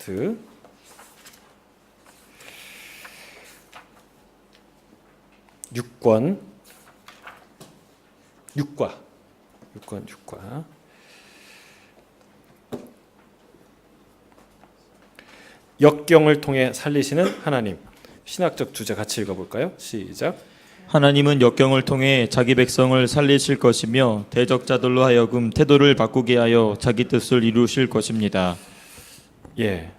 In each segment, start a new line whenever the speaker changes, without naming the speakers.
프로젝트. 육과. 역경을 통해 살리시는 하나님. 신학적 주제 같이 읽어볼까요? 시작.
하나님은 역경을 통해 자기 백성을 살리실 것이며 대적자들로 하여금 태도를 바꾸게 하여 자기 뜻을 이루실 것입니다.
예.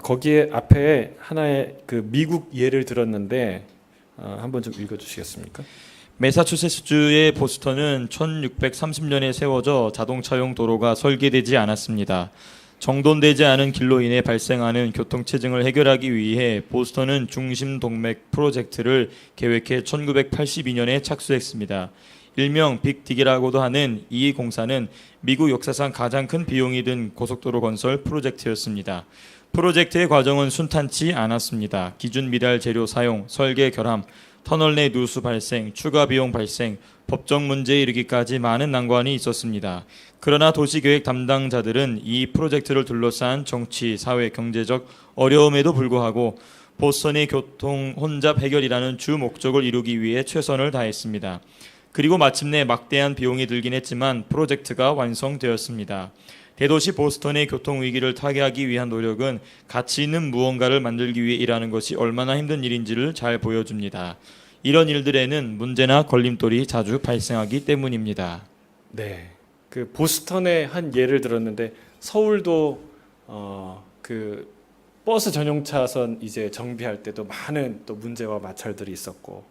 거기에 앞에 하나의 그 미국 예를 들었는데 한번 좀 읽어주시겠습니까?
매사추세츠주의 보스턴은 1630년에 세워져 자동차용 도로가 설계되지 않았습니다. 정돈되지 않은 길로 인해 발생하는 교통체증을 해결하기 위해 보스턴은 중심 동맥 프로젝트를 계획해 1982년에 착수했습니다. 일명 빅딕이라고도 하는 이 공사는 미국 역사상 가장 큰 비용이 든 고속도로 건설 프로젝트였습니다. 프로젝트의 과정은 순탄치 않았습니다. 기준 미달 재료 사용, 설계 결함, 터널 내 누수 발생, 추가 비용 발생, 법적 문제에 이르기까지 많은 난관이 있었습니다. 그러나 도시계획 담당자들은 이 프로젝트를 둘러싼 정치, 사회, 경제적 어려움에도 불구하고 보스턴의 교통 혼잡 해결이라는 주 목적을 이루기 위해 최선을 다했습니다. 그리고 마침내 막대한 비용이 들긴 했지만 프로젝트가 완성되었습니다. 대도시 보스턴의 교통 위기를 타개하기 위한 노력은 가치 있는 무언가를 만들기 위해 일하는 것이 얼마나 힘든 일인지를 잘 보여줍니다. 이런 일들에는 문제나 걸림돌이 자주 발생하기 때문입니다.
네, 그 보스턴의 한 예를 들었는데 서울도 그 버스 전용 차선 이제 정비할 때도 많은 또 문제와 마찰들이 있었고,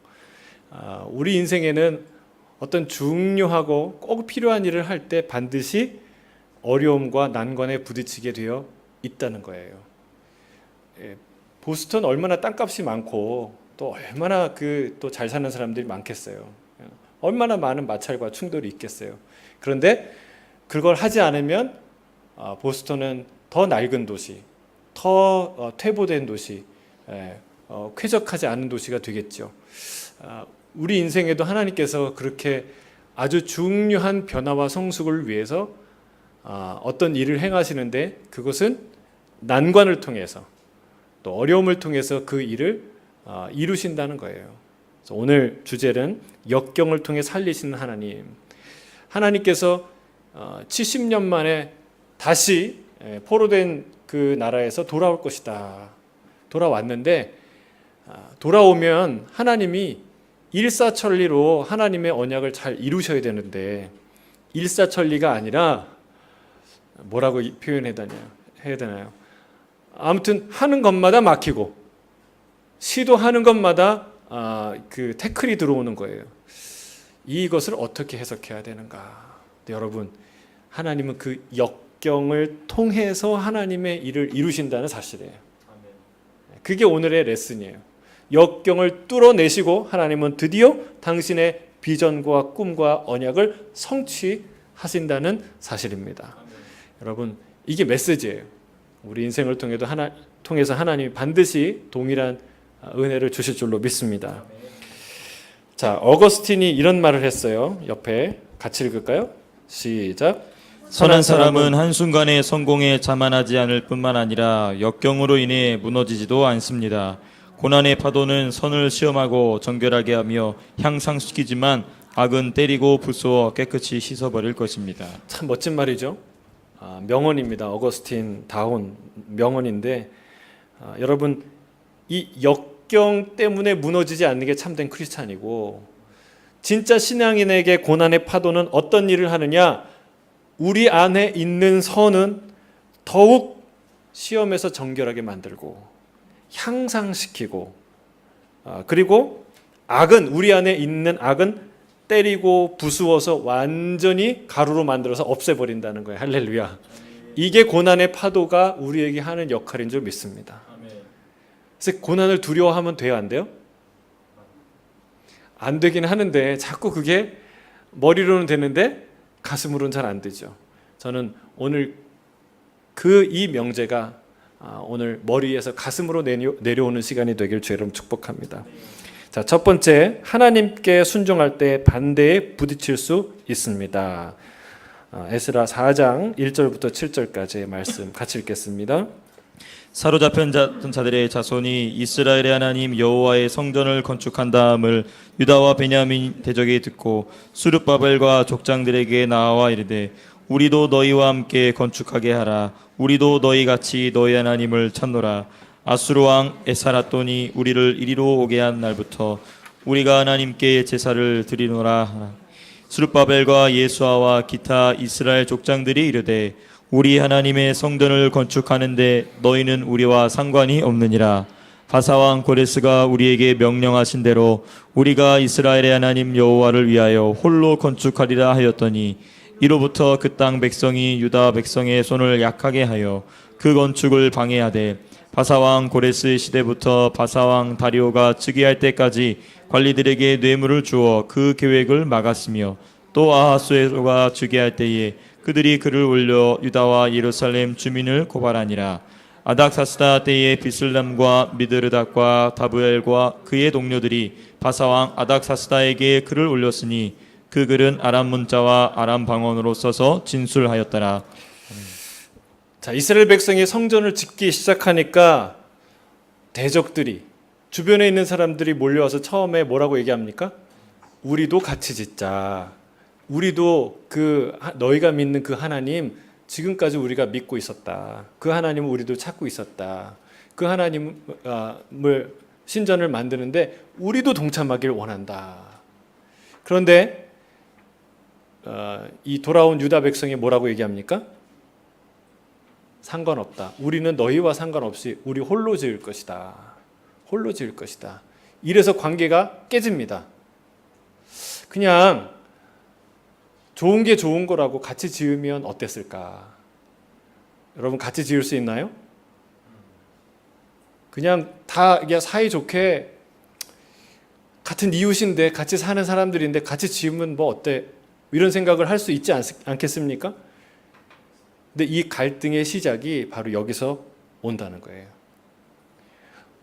우리 인생에는 어떤 중요하고 꼭 필요한 일을 할 때 반드시 어려움과 난관에 부딪히게 되어 있다는 거예요. 예, 보스턴 얼마나 땅값이 많고 또 얼마나 그 또 잘 사는 사람들이 많겠어요. 얼마나 많은 마찰과 충돌이 있겠어요. 그런데 그걸 하지 않으면 보스턴은 더 낡은 도시, 더 퇴보된 도시, 쾌적하지 않은 도시가 되겠죠. 우리 인생에도 하나님께서 그렇게 아주 중요한 변화와 성숙을 위해서 어떤 일을 행하시는데 그것은 난관을 통해서 또 어려움을 통해서 그 일을 이루신다는 거예요. 그래서 오늘 주제는 역경을 통해 살리시는 하나님. 하나님께서 70년 만에 다시 포로된 그 나라에서 돌아올 것이다. 돌아왔는데 돌아오면 하나님이 일사천리로 하나님의 언약을 잘 이루셔야 되는데 일사천리가 아니라 뭐라고 표현해야 되나요? 아무튼 하는 것마다 막히고 시도하는 것마다 그 태클이 들어오는 거예요. 이것을 어떻게 해석해야 되는가? 여러분, 하나님은 그 역경을 통해서 하나님의 일을 이루신다는 사실이에요. 그게 오늘의 레슨이에요. 역경을 뚫어내시고 하나님은 드디어 당신의 비전과 꿈과 언약을 성취하신다는 사실입니다. 여러분, 이게 메시지예요. 우리 인생을 통해서 하나님이 반드시 동일한 은혜를 주실 줄로 믿습니다. 자, 어거스틴이 이런 말을 했어요. 옆에 같이 읽을까요? 시작.
선한 사람은 한순간의 성공에 자만하지 않을 뿐만 아니라 역경으로 인해 무너지지도 않습니다. 고난의 파도는 선을 시험하고 정결하게 하며 향상시키지만 악은 때리고 부수어 깨끗이 씻어버릴 것입니다.
참 멋진 말이죠. 명언입니다. 어거스틴 다운 명언인데 여러분, 이 역경 때문에 무너지지 않는 게 참된 크리스찬이고, 진짜 신앙인에게 고난의 파도는 어떤 일을 하느냐? 우리 안에 있는 선은 더욱 시험에서 정결하게 만들고 향상시키고, 그리고 악은, 우리 안에 있는 악은 때리고 부수어서 완전히 가루로 만들어서 없애버린다는 거예요. 할렐루야. 이게 고난의 파도가 우리에게 하는 역할인 줄 믿습니다. 그래서 고난을 두려워하면 돼요, 안 돼요? 안 되긴 하는데 자꾸 그게 머리로는 되는데 가슴으로는 잘 안 되죠. 저는 오늘 이 명제가 오늘 머리에서 가슴으로 내려오는 시간이 되길 주 여러분 축복합니다. 자, 첫 번째, 하나님께 순종할 때 반대에 부딪힐 수 있습니다. 에스라 4장 1절부터 7절까지의 말씀 같이 읽겠습니다.
사로잡힌 자들의 자손이 이스라엘의 하나님 여호와의 성전을 건축한 다음을 유다와 베냐민 대적이 듣고 스룹바벨과 족장들에게 나와 이르되 우리도 너희와 함께 건축하게 하라. 우리도 너희 같이 너희 하나님을 찾노라. 아수르 왕 에사라돈이 우리를 이리로 오게 한 날부터 우리가 하나님께 제사를 드리노라 하라. 스룹바벨과 예수아와 기타 이스라엘 족장들이 이르되 우리 하나님의 성전을 건축하는데 너희는 우리와 상관이 없느니라. 바사왕 고레스가 우리에게 명령하신 대로 우리가 이스라엘의 하나님 여호와를 위하여 홀로 건축하리라 하였더니 이로부터 그 땅 백성이 유다 백성의 손을 약하게 하여 그 건축을 방해하되 바사왕 고레스 시대부터 바사왕 다리오가 즉위할 때까지 관리들에게 뇌물을 주어 그 계획을 막았으며 또 아하수에로가 즉위할 때에 그들이 글을 올려 유다와 예루살렘 주민을 고발하니라. 아닥사스다 때에 비슬람과 미드르닥과 다브엘과 그의 동료들이 바사왕 아닥사스다에게 글을 올렸으니 그 글은 아람 문자와 아람 방언으로 써서 진술하였더라.
자, 이스라엘 백성이 성전을 짓기 시작하니까 대적들이 주변에 있는 사람들이 몰려와서 처음에 뭐라고 얘기합니까? 우리도 같이 짓자. 우리도 너희가 믿는 그 하나님 지금까지 우리가 믿고 있었다. 그 하나님을 우리도 찾고 있었다. 그 하나님을 신전을 만드는데 우리도 동참하기를 원한다. 그런데 이 돌아온 유다 백성이 뭐라고 얘기합니까? 상관없다. 우리는 너희와 상관없이 우리 홀로 지을 것이다. 홀로 지을 것이다. 이래서 관계가 깨집니다. 그냥 좋은 게 좋은 거라고 같이 지으면 어땠을까? 여러분 같이 지을 수 있나요? 그냥 다 사이좋게 같은 이웃인데 같이 사는 사람들인데 같이 지으면 뭐 어때? 이런 생각을 할 수 있지 않겠습니까? 근데 이 갈등의 시작이 바로 여기서 온다는 거예요.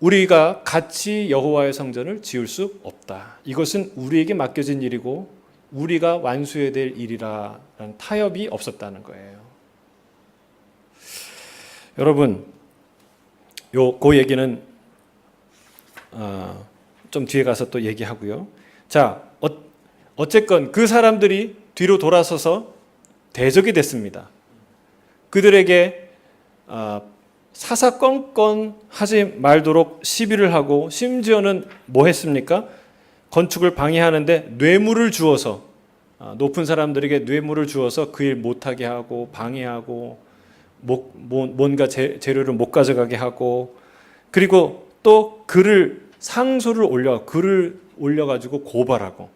우리가 같이 여호와의 성전을 지을 수 없다. 이것은 우리에게 맡겨진 일이고 우리가 완수해야 될 일이라는 타협이 없었다는 거예요. 여러분, 그 얘기는 좀 뒤에 가서 또 얘기하고요. 자, 어쨌건 그 사람들이 뒤로 돌아서서 대적이 됐습니다. 그들에게 사사건건 하지 말도록 시비를 하고 심지어는 뭐 했습니까? 건축을 방해하는데 뇌물을 주어서 높은 사람들에게 뇌물을 주어서 그 일 못하게 하고 방해하고 뭔가 재료를 못 가져가게 하고 그리고 또 글을 올려가지고 고발하고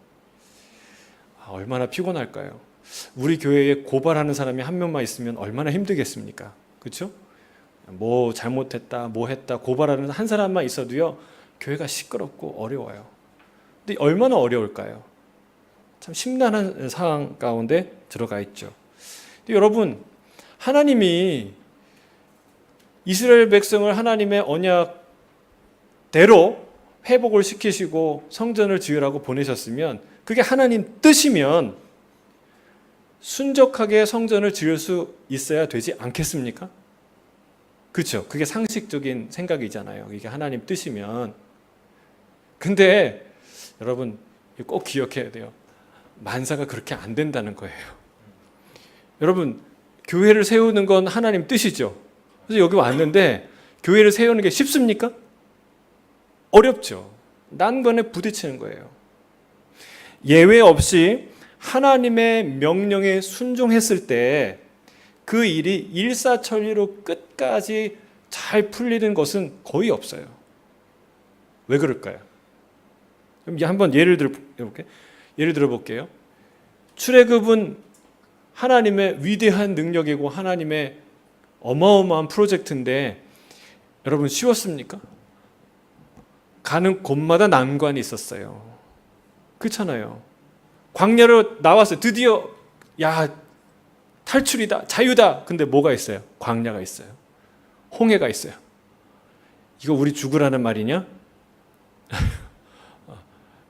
얼마나 피곤할까요? 우리 교회에 고발하는 사람이 한 명만 있으면 얼마나 힘들겠습니까? 그렇죠? 뭐 잘못했다, 뭐 했다 고발하는 한 사람만 있어도요 교회가 시끄럽고 어려워요. 근데 얼마나 어려울까요? 참 심란한 상황 가운데 들어가 있죠. 근데 여러분, 하나님이 이스라엘 백성을 하나님의 언약대로 회복을 시키시고 성전을 지으라고 보내셨으면 그게 하나님 뜻이면 순적하게 성전을 지을 수 있어야 되지 않겠습니까? 그렇죠? 그게 상식적인 생각이잖아요. 이게 하나님 뜻이면. 근데 여러분 꼭 기억해야 돼요. 만사가 그렇게 안 된다는 거예요. 여러분, 교회를 세우는 건 하나님 뜻이죠. 그래서 여기 왔는데 교회를 세우는 게 쉽습니까? 어렵죠. 난관에 부딪히는 거예요. 예외 없이 하나님의 명령에 순종했을 때 그 일이 일사천리로 끝까지 잘 풀리는 것은 거의 없어요. 왜 그럴까요? 그럼 한번 예를 들어볼게요. 출애굽은 하나님의 위대한 능력이고 하나님의 어마어마한 프로젝트인데 여러분 쉬웠습니까? 가는 곳마다 난관이 있었어요. 그렇잖아요. 광야로 나왔어요. 드디어 탈출이다, 자유다. 근데 뭐가 있어요? 광야가 있어요. 홍해가 있어요. 이거 우리 죽으라는 말이냐?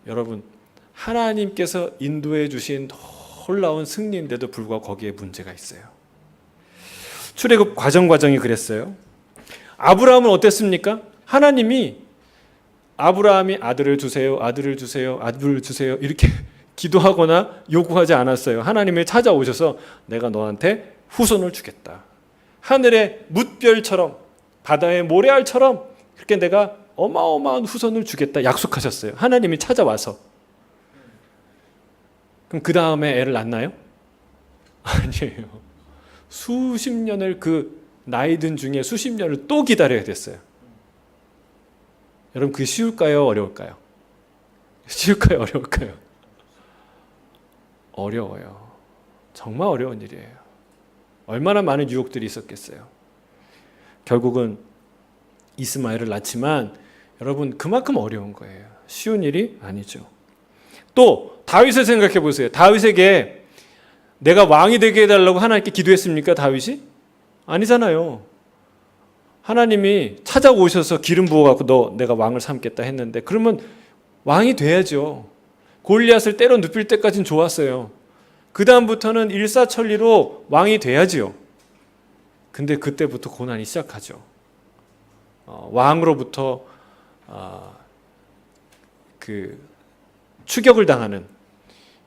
여러분, 하나님께서 인도해 주신 놀라운 승리인데도 불구하고 거기에 문제가 있어요. 출애굽 과정이 그랬어요. 아브라함은 어땠습니까? 하나님이 아브라함이 아들을 주세요, 아들을 주세요, 아들을 주세요 이렇게 기도하거나 요구하지 않았어요. 하나님이 찾아오셔서 내가 너한테 후손을 주겠다. 하늘의 뭇별처럼 바다의 모래알처럼 그렇게 내가 어마어마한 후손을 주겠다 약속하셨어요. 하나님이 찾아와서. 그럼 그 다음에 애를 낳나요? 아니에요. 수십 년을 그 나이 든 중에 수십 년을 또 기다려야 됐어요. 여러분 그게 쉬울까요? 어려울까요? 쉬울까요? 어려울까요? 어려워요. 정말 어려운 일이에요. 얼마나 많은 유혹들이 있었겠어요. 결국은 이스마엘을 낳지만 여러분 그만큼 어려운 거예요. 쉬운 일이 아니죠. 또 다윗을 생각해 보세요. 다윗에게 내가 왕이 되게 해달라고 하나님께 기도했습니까? 다윗이? 아니잖아요. 하나님이 찾아오셔서 기름 부어갖고 너 내가 왕을 삼겠다 했는데 그러면 왕이 돼야죠. 골리앗을 때려 눕힐 때까지는 좋았어요. 그 다음부터는 일사천리로 왕이 돼야지요. 근데 그때부터 고난이 시작하죠. 왕으로부터 그 추격을 당하는,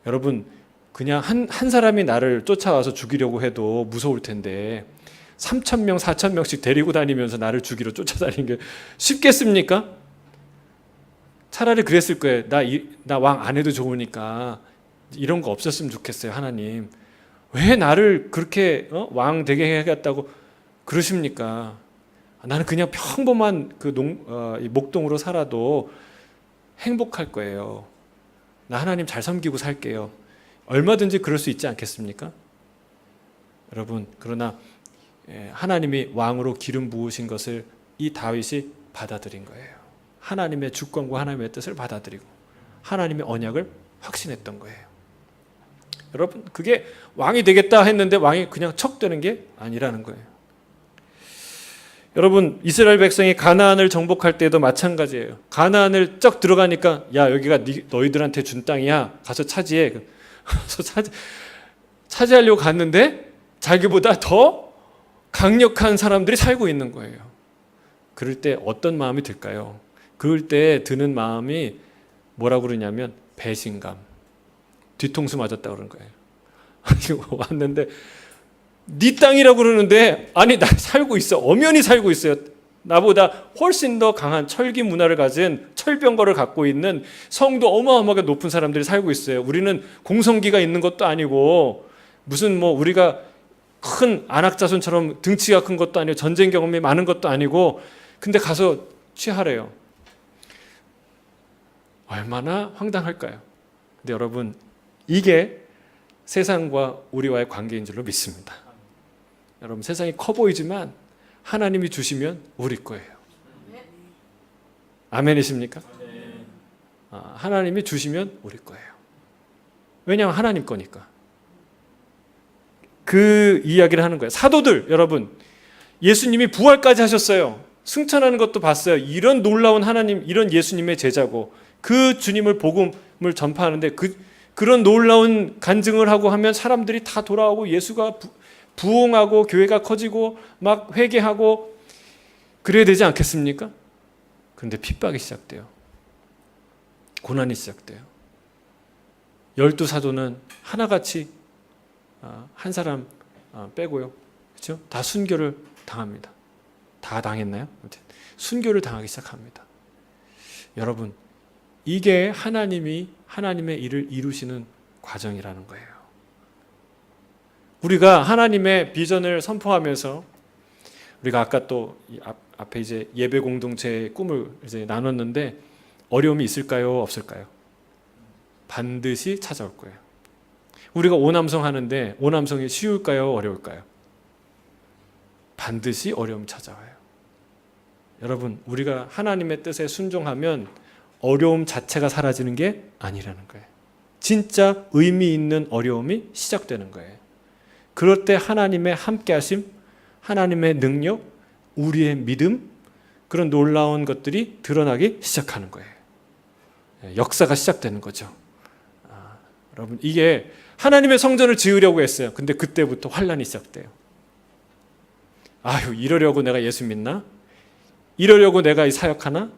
여러분 그냥 한 사람이 나를 쫓아와서 죽이려고 해도 무서울 텐데 3,000명, 4,000명씩 데리고 다니면서 나를 죽이러 쫓아다니는 게 쉽겠습니까? 차라리 그랬을 거예요. 나 왕 안 해도 좋으니까 이런 거 없었으면 좋겠어요. 하나님 왜 나를 그렇게 왕 되게 해야겠다고 그러십니까? 나는 그냥 평범한 그 목동으로 살아도 행복할 거예요. 나 하나님 잘 섬기고 살게요. 얼마든지 그럴 수 있지 않겠습니까? 여러분 그러나 하나님이 왕으로 기름 부으신 것을 이 다윗이 받아들인 거예요. 하나님의 주권과 하나님의 뜻을 받아들이고 하나님의 언약을 확신했던 거예요. 여러분 그게 왕이 되겠다 했는데 왕이 그냥 척 되는 게 아니라는 거예요. 여러분 이스라엘 백성이 가나안을 정복할 때도 마찬가지예요. 가나안을 쩍 들어가니까 야 여기가 너희들한테 준 땅이야. 가서 차지해. 그래서 차지하려고 갔는데 자기보다 더 강력한 사람들이 살고 있는 거예요. 그럴 때 어떤 마음이 들까요? 그럴 때 드는 마음이 뭐라고 그러냐면 배신감. 뒤통수 맞았다고 그러는 거예요. 왔는데 네 땅이라고 그러는데 아니 나 살고 있어. 엄연히 살고 있어요. 나보다 훨씬 더 강한 철기 문화를 가진 철병거를 갖고 있는 성도 어마어마하게 높은 사람들이 살고 있어요. 우리는 공성기가 있는 것도 아니고 무슨 뭐 우리가 큰 안악자손처럼 등치가 큰 것도 아니고 전쟁 경험이 많은 것도 아니고 근데 가서 취하래요. 얼마나 황당할까요? 근데 여러분 이게 세상과 우리와의 관계인 줄로 믿습니다. 여러분 세상이 커 보이지만 하나님이 주시면 우리 거예요. 아멘이십니까? 하나님이 주시면 우리 거예요. 왜냐하면 하나님 거니까. 그 이야기를 하는 거예요. 사도들 여러분 예수님이 부활까지 하셨어요. 승천하는 것도 봤어요. 이런 놀라운 하나님, 이런 예수님의 제자고 그 주님을 복음을 전파하는데 그런 놀라운 간증을 하고 하면 사람들이 다 돌아오고 예수가 부흥하고 교회가 커지고 막 회개하고 그래야 되지 않겠습니까? 그런데 핍박이 시작돼요. 고난이 시작돼요. 12사도는 하나같이 한 사람 빼고요. 그렇죠? 다 순교를 당합니다. 다 당했나요? 순교를 당하기 시작합니다. 여러분, 이게 하나님의 일을 이루시는 과정이라는 거예요. 우리가 하나님의 비전을 선포하면서 우리가 아까 또 앞에 이제 예배 공동체의 꿈을 이제 나눴는데 어려움이 있을까요? 없을까요? 반드시 찾아올 거예요. 우리가 오남성 하는데 오남성이 쉬울까요? 어려울까요? 반드시 어려움이 찾아와요. 여러분, 우리가 하나님의 뜻에 순종하면 어려움 자체가 사라지는 게 아니라는 거예요. 진짜 의미 있는 어려움이 시작되는 거예요. 그럴 때 하나님의 함께하심, 하나님의 능력, 우리의 믿음, 그런 놀라운 것들이 드러나기 시작하는 거예요. 역사가 시작되는 거죠. 여러분, 이게 하나님의 성전을 지으려고 했어요. 근데 그때부터 환란이 시작돼요. 아유, 이러려고 내가 예수 믿나? 이러려고 내가 사역하나?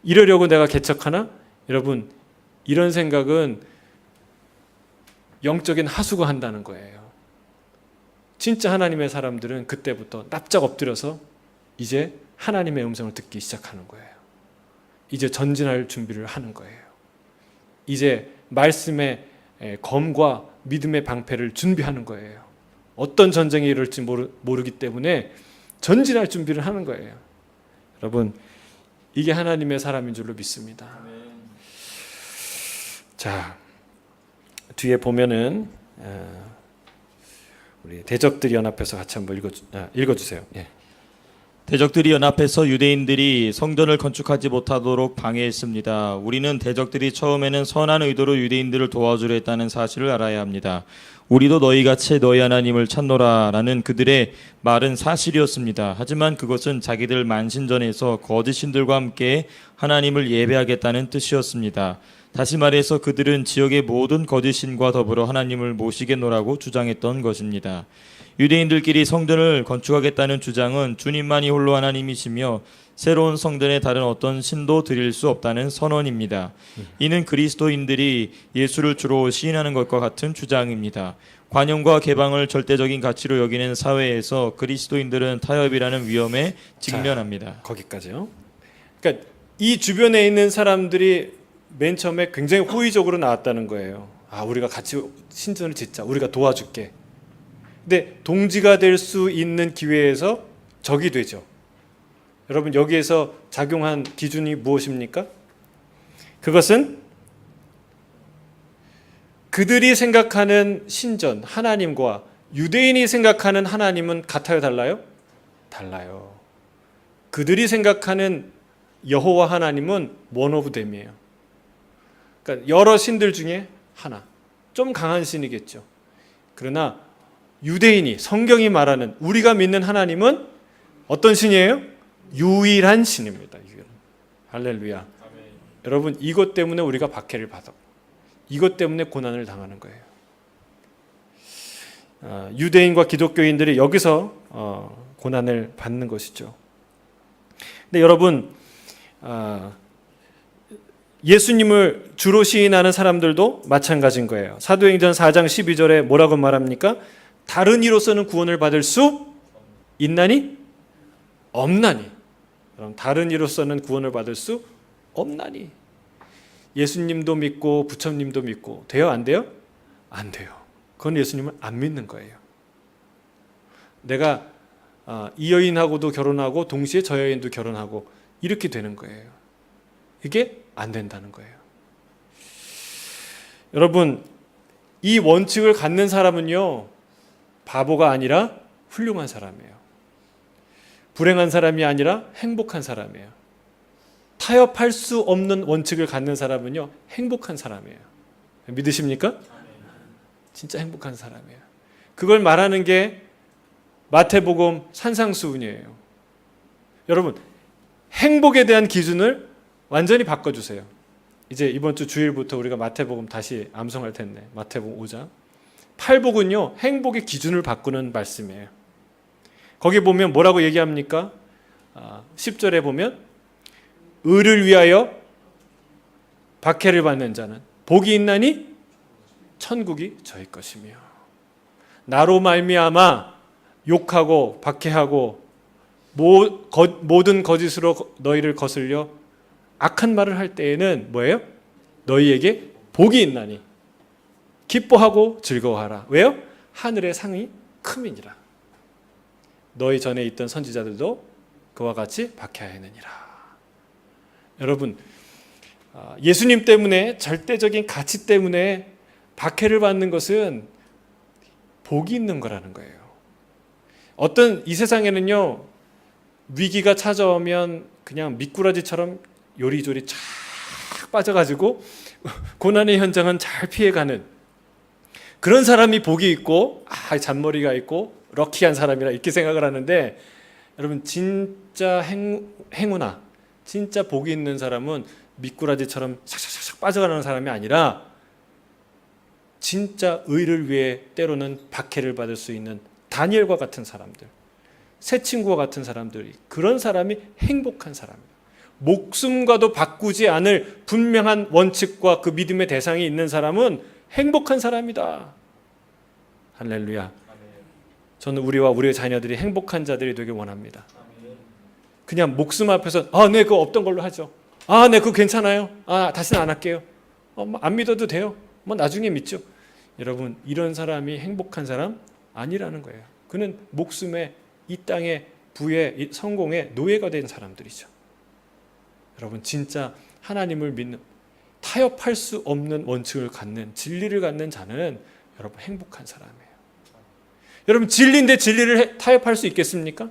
이러려고 내가 개척하나? 여러분, 이런 생각은 영적인 하수가 한다는 거예요. 진짜 하나님의 사람들은 그때부터 납작 엎드려서 이제 하나님의 음성을 듣기 시작하는 거예요. 이제 전진할 준비를 하는 거예요. 이제 말씀의 검과 믿음의 방패를 준비하는 거예요. 어떤 전쟁이 이룰지 모르기 때문에 전진할 준비를 하는 거예요. 여러분, 이게 하나님의 사람인 줄로 믿습니다. 자, 뒤에 보면은 우리 대적들이 연합해서 같이 한번 읽어주세요. 예.
대적들이 연합해서 유대인들이 성전을 건축하지 못하도록 방해했습니다. 우리는 대적들이 처음에는 선한 의도로 유대인들을 도와주려 했다는 사실을 알아야 합니다. 우리도 너희같이 너희 하나님을 찾노라 라는 그들의 말은 사실이었습니다. 하지만 그것은 자기들 만신전에서 거짓 신들과 함께 하나님을 예배하겠다는 뜻이었습니다. 다시 말해서 그들은 지역의 모든 거짓 신과 더불어 하나님을 모시겠노라고 주장했던 것입니다. 유대인들끼리 성전을 건축하겠다는 주장은 주님만이 홀로 하나님이시며 새로운 성전에 다른 어떤 신도 드릴 수 없다는 선언입니다. 이는 그리스도인들이 예수를 주로 시인하는 것과 같은 주장입니다. 관용과 개방을 절대적인 가치로 여기는 사회에서 그리스도인들은 타협이라는 위험에 직면합니다.
자, 거기까지요. 그러니까 이 주변에 있는 사람들이 맨 처음에 굉장히 호의적으로 나왔다는 거예요. 아, 우리가 같이 신전을 짓자. 우리가 도와줄게. 근데 동지가 될 수 있는 기회에서 적이 되죠. 여러분, 여기에서 작용한 기준이 무엇입니까? 그것은 그들이 생각하는 신전, 하나님과 유대인이 생각하는 하나님은 같아요, 달라요? 달라요. 그들이 생각하는 여호와 하나님은 one of them이에요. 그러니까 여러 신들 중에 하나, 좀 강한 신이겠죠. 그러나 유대인이, 성경이 말하는 우리가 믿는 하나님은 어떤 신이에요? 유일한 신입니다. 할렐루야. 아멘. 여러분, 이것 때문에 우리가 박해를 받아. 이것 때문에 고난을 당하는 거예요. 유대인과 기독교인들이 여기서 고난을 받는 것이죠. 근데 여러분, 예수님을 주로 시인하는 사람들도 마찬가지인 거예요. 사도행전 4장 12절에 뭐라고 말합니까? 다른 이로서는 구원을 받을 수 있나니? 없나니. 그럼 다른 이로서는 구원을 받을 수 없나니. 예수님도 믿고 부처님도 믿고 돼요? 안 돼요? 안 돼요. 그건 예수님을 안 믿는 거예요. 내가 이 여인하고도 결혼하고 동시에 저 여인도 결혼하고 이렇게 되는 거예요. 이게 안 된다는 거예요. 여러분, 이 원칙을 갖는 사람은요, 바보가 아니라 훌륭한 사람이에요. 불행한 사람이 아니라 행복한 사람이에요. 타협할 수 없는 원칙을 갖는 사람은요, 행복한 사람이에요. 믿으십니까? 진짜 행복한 사람이에요. 그걸 말하는 게 마태복음 산상수훈이에요. 여러분, 행복에 대한 기준을 완전히 바꿔주세요. 이제 이번 주 주일부터 우리가 마태복음 다시 암송할 텐데, 마태복음 5장. 팔복은요, 행복의 기준을 바꾸는 말씀이에요. 거기 보면 뭐라고 얘기합니까? 10절에 보면 의를 위하여 박해를 받는 자는 복이 있나니 천국이 저희 것이며, 나로 말미암아 욕하고 박해하고 모든 거짓으로 너희를 거슬려 악한 말을 할 때에는 뭐예요? 너희에게 복이 있나니 기뻐하고 즐거워하라. 왜요? 하늘의 상이 큼이니라. 너희 전에 있던 선지자들도 그와 같이 박해하였느니라. 여러분, 예수님 때문에, 절대적인 가치 때문에 박해를 받는 것은 복이 있는 거라는 거예요. 어떤 이 세상에는요, 위기가 찾아오면 그냥 미꾸라지처럼 요리조리 쫙 빠져가지고 고난의 현장은 잘 피해가는 그런 사람이 복이 있고, 잔머리가 있고 럭키한 사람이라 이렇게 생각을 하는데, 여러분, 진짜 행운아, 진짜 복이 있는 사람은 미꾸라지처럼 샥샥샥 빠져가는 사람이 아니라 진짜 의를 위해 때로는 박해를 받을 수 있는 다니엘과 같은 사람들, 새 친구와 같은 사람들이, 그런 사람이 행복한 사람이에요. 목숨과도 바꾸지 않을 분명한 원칙과 그 믿음의 대상이 있는 사람은 행복한 사람이다. 할렐루야. 저는 우리와 우리의 자녀들이 행복한 자들이 되길 원합니다. 그냥 목숨 앞에서 네 그거 없던 걸로 하죠. 네 그거 괜찮아요. 다시는 안 할게요. 안 믿어도 돼요. 나중에 믿죠. 여러분, 이런 사람이 행복한 사람 아니라는 거예요. 그는 목숨에 이 땅의 부의 성공의 노예가 된 사람들이죠. 여러분, 진짜 하나님을 믿는, 타협할 수 없는 원칙을 갖는, 진리를 갖는 자는 여러분 행복한 사람이에요. 여러분, 진리인데 진리를 타협할 수 있겠습니까?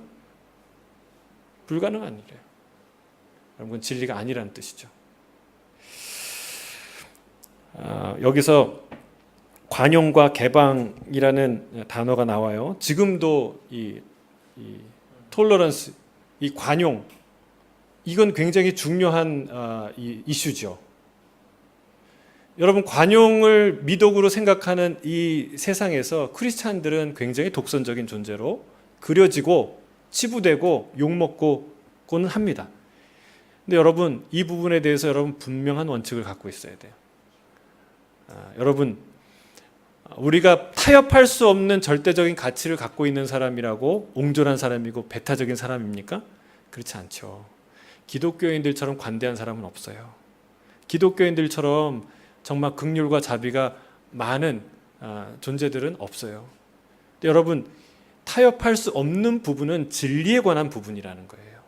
불가능한 일이에요. 여러분, 진리가 아니라는 뜻이죠. 여기서 관용과 개방이라는 단어가 나와요. 지금도 이 톨러런스, 이 관용, 이건 굉장히 중요한 이슈죠. 여러분, 관용을 미덕으로 생각하는 이 세상에서 크리스찬들은 굉장히 독선적인 존재로 그려지고 치부되고 욕먹고는 합니다. 근데 여러분, 이 부분에 대해서 여러분 분명한 원칙을 갖고 있어야 돼요. 여러분, 우리가 타협할 수 없는 절대적인 가치를 갖고 있는 사람이라고 옹졸한 사람이고 배타적인 사람입니까? 그렇지 않죠. 기독교인들처럼 관대한 사람은 없어요. 기독교인들처럼 정말 긍휼과 자비가 많은 존재들은 없어요. 근데 여러분, 타협할 수 없는 부분은 진리에 관한 부분이라는 거예요.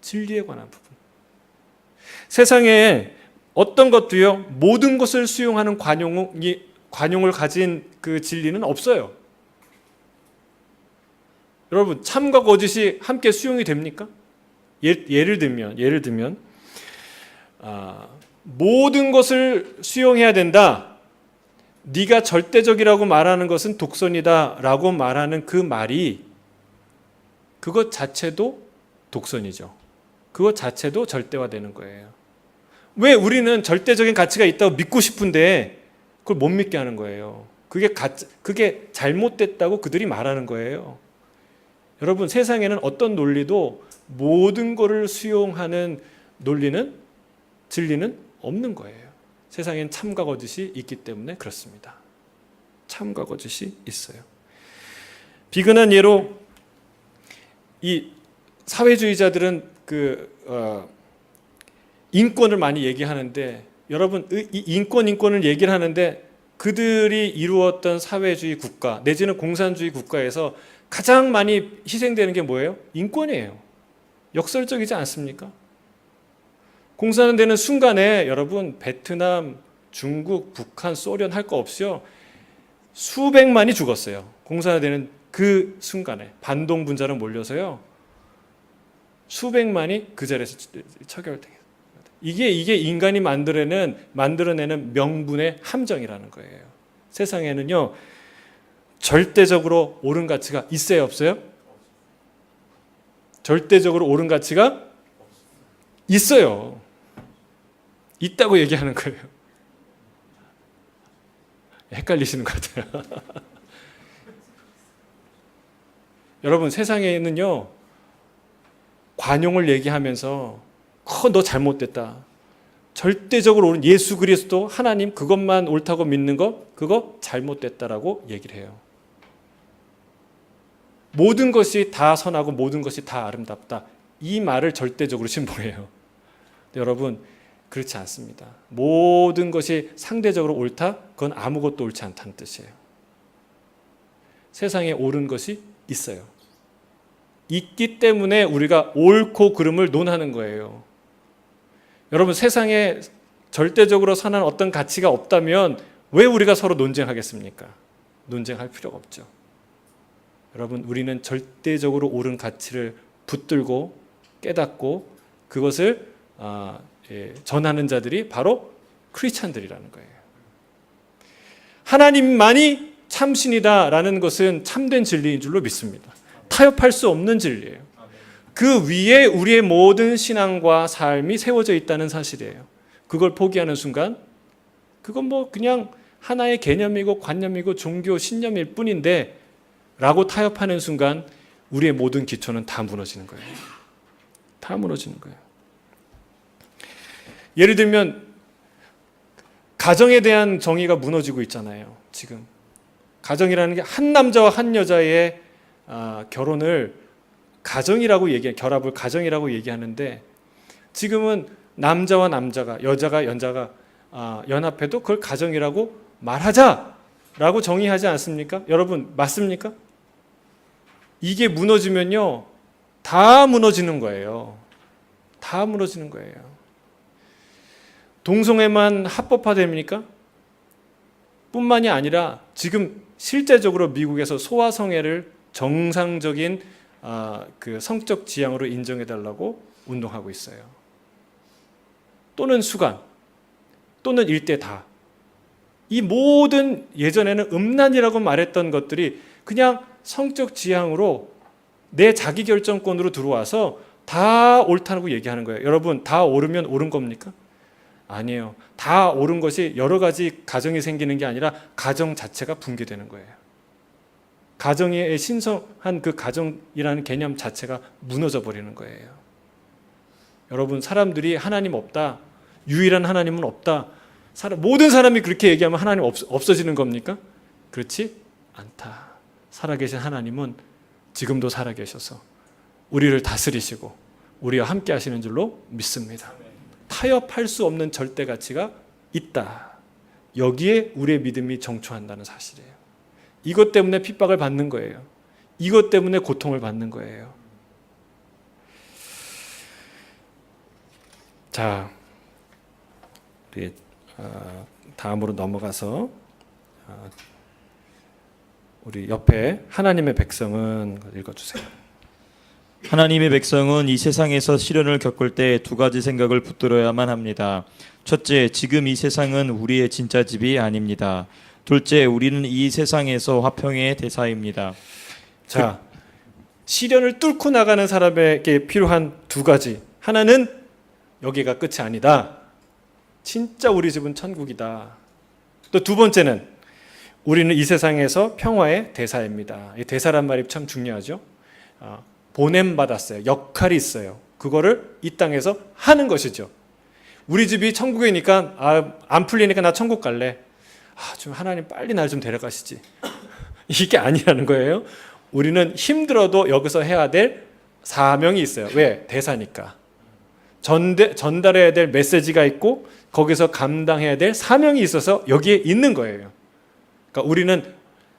진리에 관한 부분. 세상에 어떤 것도요, 모든 것을 수용하는 관용을 가진 그 진리는 없어요. 여러분, 참과 거짓이 함께 수용이 됩니까? 예를 들면 모든 것을 수용해야 된다. 네가 절대적이라고 말하는 것은 독선이다 라고 말하는 그 말이, 그것 자체도 독선이죠. 그것 자체도 절대화되는 거예요. 왜 우리는 절대적인 가치가 있다고 믿고 싶은데 그걸 못 믿게 하는 거예요. 그게 잘못됐다고 그들이 말하는 거예요. 여러분, 세상에는 어떤 논리도 모든 것을 수용하는 논리는, 진리는 없는 거예요. 세상엔 참과 거짓이 있기 때문에 그렇습니다. 참과 거짓이 있어요. 비근한 예로 이 사회주의자들은 인권을 많이 얘기하는데, 여러분, 이 인권을 얘기를 하는데 그들이 이루었던 사회주의 국가 내지는 공산주의 국가에서 가장 많이 희생되는 게 뭐예요? 인권이에요. 역설적이지 않습니까? 공산화되는 순간에 여러분, 베트남, 중국, 북한, 소련 할 거 없이요, 수백만이 죽었어요. 공산화되는 그 순간에 반동 분자로 몰려서요, 수백만이 그 자리에서 처결돼요. 이게 인간이 만들어내는 명분의 함정이라는 거예요. 세상에는요, 절대적으로 옳은 가치가 있어요, 없어요? 절대적으로 옳은 가치가 있어요. 있다고 얘기하는 거예요. 헷갈리시는 것 같아요. 여러분, 세상에는요, 관용을 얘기하면서 너 잘못됐다, 절대적으로 옳은 예수 그리스도 하나님 그것만 옳다고 믿는 거, 그거 잘못됐다라고 얘기를 해요. 모든 것이 다 선하고 모든 것이 다 아름답다, 이 말을 절대적으로 신봉해요. 여러분, 그렇지 않습니다. 모든 것이 상대적으로 옳다? 그건 아무것도 옳지 않다는 뜻이에요. 세상에 옳은 것이 있어요. 있기 때문에 우리가 옳고 그름을 논하는 거예요. 여러분, 세상에 절대적으로 선한 어떤 가치가 없다면 왜 우리가 서로 논쟁하겠습니까? 논쟁할 필요가 없죠. 여러분, 우리는 절대적으로 옳은 가치를 붙들고 깨닫고 그것을 전하는 자들이 바로 크리스찬들이라는 거예요. 하나님만이 참신이다라는 것은 참된 진리인 줄로 믿습니다. 타협할 수 없는 진리예요. 그 위에 우리의 모든 신앙과 삶이 세워져 있다는 사실이에요. 그걸 포기하는 순간 그건 그냥 하나의 개념이고 관념이고 종교 신념일 뿐인데 라고 타협하는 순간 우리의 모든 기초는 다 무너지는 거예요. 다 무너지는 거예요. 예를 들면 가정에 대한 정의가 무너지고 있잖아요. 지금 가정이라는 게 한 남자와 한 여자의 결혼을 가정이라고 결합을 가정이라고 얘기하는데, 지금은 남자와 남자가, 여자가 연자가 연합해도 그걸 가정이라고 말하자라고 정의하지 않습니까? 여러분 맞습니까? 이게 무너지면요, 다 무너지는 거예요. 다 무너지는 거예요. 동성애만 합법화됩니까? 뿐만이 아니라 지금 실제적으로 미국에서 소아성애를 정상적인 그 성적 지향으로 인정해달라고 운동하고 있어요. 또는 수간, 또는 일대 다. 이 모든 예전에는 음란이라고 말했던 것들이 그냥 성적 지향으로 내 자기결정권으로 들어와서 다 옳다고 얘기하는 거예요. 여러분, 다 옳으면 옳은 겁니까? 아니에요. 다 옳은 것이 여러 가지 가정이 생기는 게 아니라 가정 자체가 붕괴되는 거예요. 가정의 신성한 그 가정이라는 개념 자체가 무너져 버리는 거예요. 여러분, 사람들이 하나님 없다, 유일한 하나님은 없다, 모든 사람이 그렇게 얘기하면 하나님 없어지는 겁니까? 그렇지 않다. 살아계신 하나님은 지금도 살아계셔서 우리를 다스리시고 우리와 함께 하시는 줄로 믿습니다. 타협할 수 없는 절대 가치가 있다. 여기에 우리의 믿음이 정초한다는 사실이에요. 이것 때문에 핍박을 받는 거예요. 이것 때문에 고통을 받는 거예요. 자, 우리 다음으로 넘어가서 우리 옆에 하나님의 백성은 읽어주세요.
하나님의 백성은 이 세상에서 시련을 겪을 때 두 가지 생각을 붙들어야만 합니다. 첫째, 지금 이 세상은 우리의 진짜 집이 아닙니다. 둘째, 우리는 이 세상에서 화평의 대사입니다.
자, 시련을 뚫고 나가는 사람에게 필요한 두 가지. 하나는 여기가 끝이 아니다. 진짜 우리 집은 천국이다. 또 두 번째는 우리는 이 세상에서 평화의 대사입니다. 이 대사란 말이 참 중요하죠. 보냄받았어요. 역할이 있어요. 그거를 이 땅에서 하는 것이죠. 우리 집이 천국이니까 안 풀리니까 나 천국 갈래. 좀 하나님 빨리 날 좀 데려가시지. 이게 아니라는 거예요. 우리는 힘들어도 여기서 해야 될 사명이 있어요. 왜? 대사니까. 전달해야 될 메시지가 있고 거기서 감당해야 될 사명이 있어서 여기에 있는 거예요. 그러니까 우리는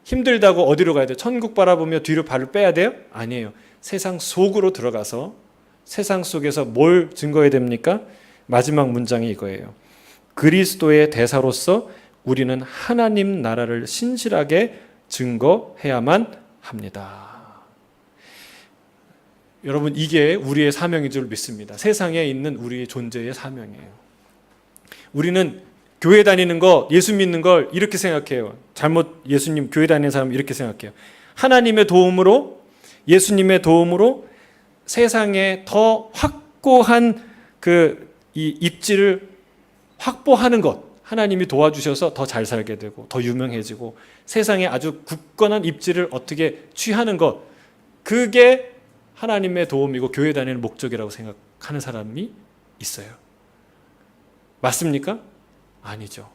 힘들다고 어디로 가야 돼요? 천국 바라보며 뒤로 발을 빼야 돼요? 아니에요. 세상 속으로 들어가서 세상 속에서 뭘 증거해야 됩니까? 마지막 문장이 이거예요. 그리스도의 대사로서 우리는 하나님 나라를 신실하게 증거해야만 합니다. 여러분, 이게 우리의 사명인 줄 믿습니다. 세상에 있는 우리의 존재의 사명이에요. 우리는 교회 다니는 거, 예수 믿는 걸 이렇게 생각해요. 잘못 예수님 교회 다니는 사람 이렇게 생각해요. 하나님의 도움으로, 예수님의 도움으로 세상에 더 확고한 이 입지를 확보하는 것, 하나님이 도와주셔서 더 잘 살게 되고 더 유명해지고 세상에 아주 굳건한 입지를 어떻게 취하는 것, 그게 하나님의 도움이고 교회 다니는 목적이라고 생각하는 사람이 있어요. 맞습니까? 아니죠.